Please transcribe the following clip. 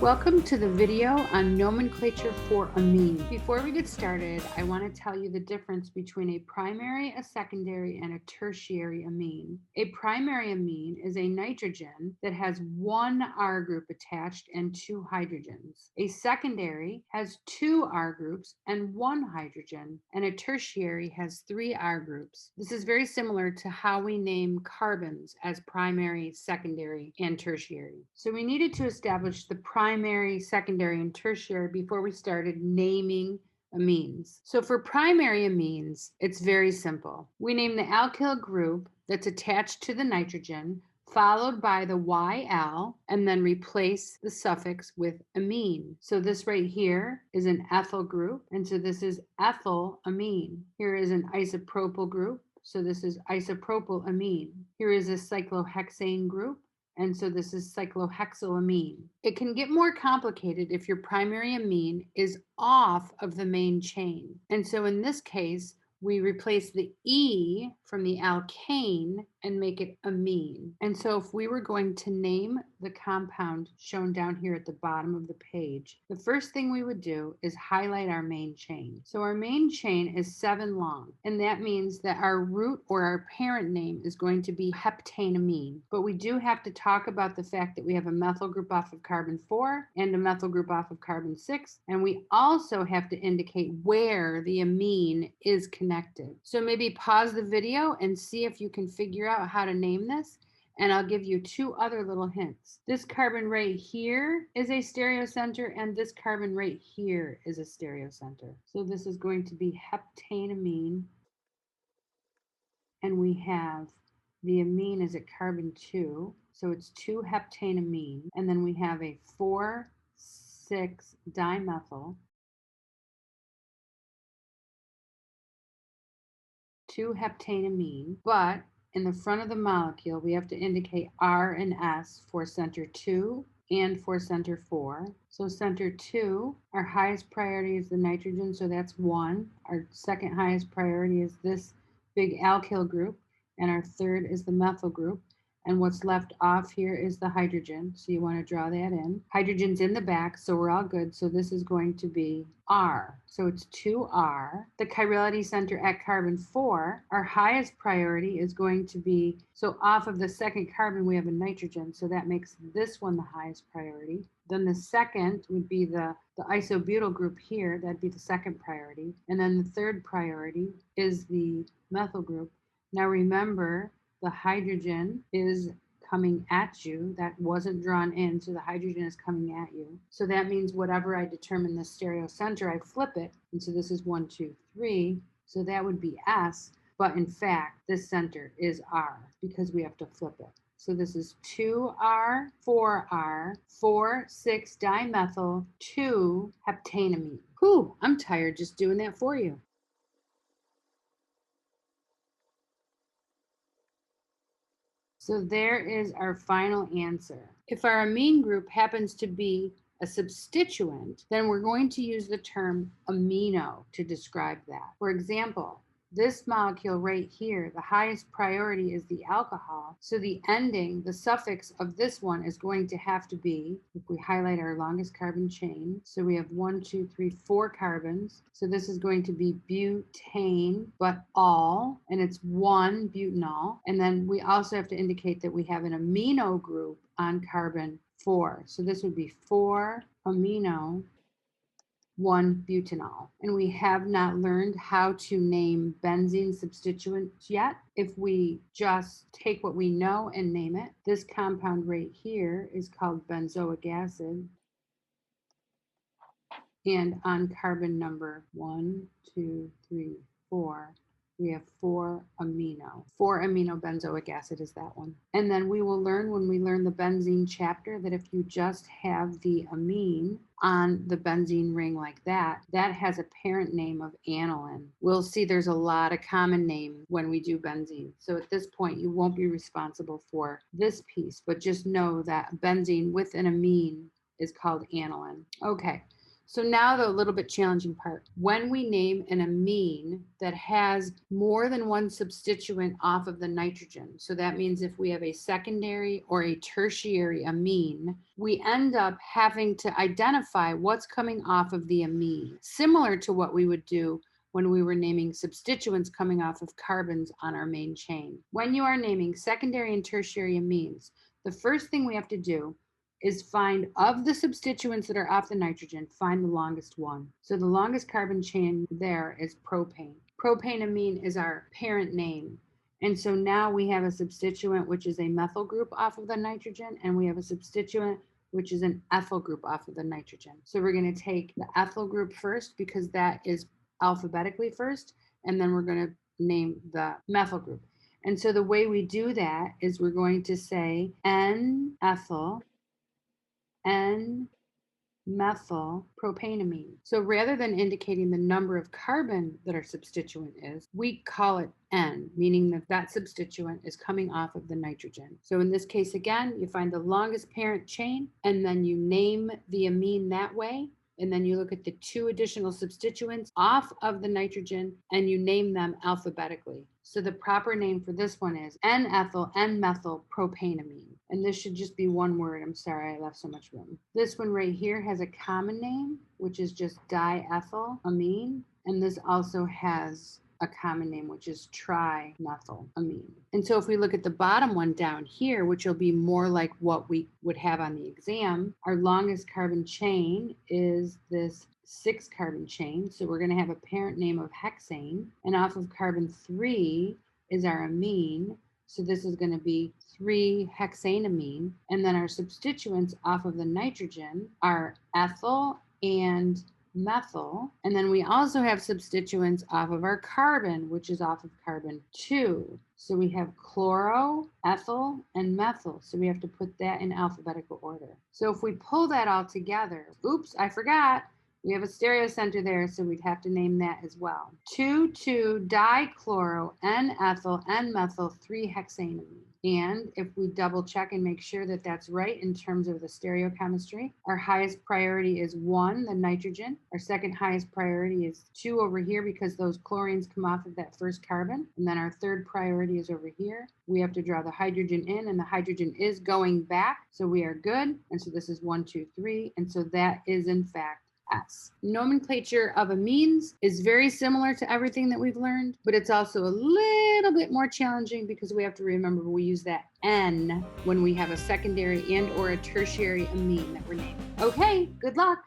Welcome to the video on nomenclature for amine. Before we get started, I want to tell you the difference between a primary, a secondary, and a tertiary amine. A primary amine is a nitrogen that has one R group attached and two hydrogens. A secondary has two R groups and one hydrogen, and a tertiary has three R groups. This is very similar to how we name carbons as primary, secondary, and tertiary. So we needed to establish the primary, secondary, and tertiary before we started naming amines. So for primary amines, it's very simple. We name the alkyl group that's attached to the nitrogen, followed by the YL, and then replace the suffix with amine. So this right here is an ethyl group, and so this is ethylamine. Here is an isopropyl group, so this is isopropylamine. Here is a cyclohexane group, and so this is cyclohexylamine. It can get more complicated if your primary amine is off of the main chain. And so in this case, we replace the E from the alkane and make it amine. And so if we were going to name the compound shown down here at the bottom of the page, the first thing we would do is highlight our main chain. So our main chain is 7 long, and that means that our root or our parent name is going to be heptaneamine. But we do have to talk about the fact that we have a methyl group off of carbon 4 and a methyl group off of carbon 6, and we also have to indicate where the amine is connected. So maybe pause the video and see if you can figure out how to name this, and I'll give you 2 other little hints. This carbon right here is a stereocenter, and this carbon right here is a stereocenter. So this is going to be heptaneamine, and we have the amine is at carbon 2, so it's 2-heptaneamine, and then we have a 4,6-dimethyl, 2-heptaneamine, but in the front of the molecule, we have to indicate R and S for center 2 and for center 4. So center 2, our highest priority is the nitrogen, so that's 1. Our second highest priority is this big alkyl group, and our third is the methyl group. And what's left off here is the hydrogen, so you want to draw that in. Hydrogen's in the back, so we're all good. So this is going to be R. So it's 2R. The chirality center at carbon 4, our highest priority is going to be, so off of the second carbon, we have a nitrogen, so that makes this one the highest priority. Then the second would be the isobutyl group here, that'd be the second priority. And then the third priority is the methyl group. Now remember, the hydrogen is coming at you. That wasn't drawn in, so the hydrogen is coming at you. So that means whatever I determine the stereocenter, I flip it. And so this is 1, 2, 3. So that would be S. But in fact, this center is R because we have to flip it. So this is 2R, 4R, 4,6-dimethyl, 2-heptaneamine. Whew, I'm tired just doing that for you. So there is our final answer. If our amine group happens to be a substituent, then we're going to use the term amino to describe that. For example, this molecule right here, the highest priority is the alcohol. So the ending, the suffix of this one is going to have to be, if we highlight our longest carbon chain, so we have 1, 2, 3, 4 carbons. So this is going to be butane, but all, and it's 1-butanol. And then we also have to indicate that we have an amino group on carbon 4. So this would be 4-amino, 1-butanol. And we have not learned how to name benzene substituents yet. If we just take what we know and name it, this compound right here is called benzoic acid. And on carbon number 1, 2, 3, 4, we have 4-amino. 4-amino benzoic acid is that one. And then we will learn when we learn the benzene chapter that if you just have the amine on the benzene ring like that, that has a parent name of aniline. We'll see there's a lot of common names when we do benzene. So at this point, you won't be responsible for this piece, but just know that benzene with an amine is called aniline. Okay. So now the little bit challenging part. When we name an amine that has more than one substituent off of the nitrogen, so that means if we have a secondary or a tertiary amine, we end up having to identify what's coming off of the amine, similar to what we would do when we were naming substituents coming off of carbons on our main chain. When you are naming secondary and tertiary amines, the first thing we have to do is find, of the substituents that are off the nitrogen, find the longest one. So the longest carbon chain there is propane. Propanamine is our parent name. And so now we have a substituent which is a methyl group off of the nitrogen, and we have a substituent which is an ethyl group off of the nitrogen. So we're going to take the ethyl group first because that is alphabetically first, and then we're going to name the methyl group. And so the way we do that is we're going to say N-ethyl N-methyl propanamine. So rather than indicating the number of carbon that our substituent is, we call it N, meaning that that substituent is coming off of the nitrogen. So in this case, again, you find the longest parent chain, and then you name the amine that way. And then you look at the two additional substituents off of the nitrogen and you name them alphabetically. So the proper name for this one is N-ethyl N-methyl propanamine. And this should just be one word. I'm sorry, I left so much room. This one right here has a common name, which is just diethylamine. And this also has a common name, which is trimethylamine. And so if we look at the bottom one down here, which will be more like what we would have on the exam, our longest carbon chain is this 6 carbon chain. So we're going to have a parent name of hexane, and off of carbon 3 is our amine. So this is going to be 3-hexanamine. And then our substituents off of the nitrogen are ethyl and methyl. And then we also have substituents off of our carbon, which is off of carbon 2. So we have chloro, ethyl, and methyl. So we have to put that in alphabetical order. So if we pull that all together, oops, I forgot. We have a stereocenter there, so we'd have to name that as well. 2,2-dichloro, N-ethyl, N-methyl, 3-hexanamine. And if we double check and make sure that that's right in terms of the stereochemistry, our highest priority is 1, the nitrogen. Our second highest priority is 2 over here because those chlorines come off of that first carbon. And then our third priority is over here. We have to draw the hydrogen in, and the hydrogen is going back. So we are good. And so this is 1, 2, 3. And so that is in fact S. Nomenclature of amines is very similar to everything that we've learned, but it's also a little bit more challenging because we have to remember we use that N when we have a secondary and or a tertiary amine that we're naming. Okay, good luck.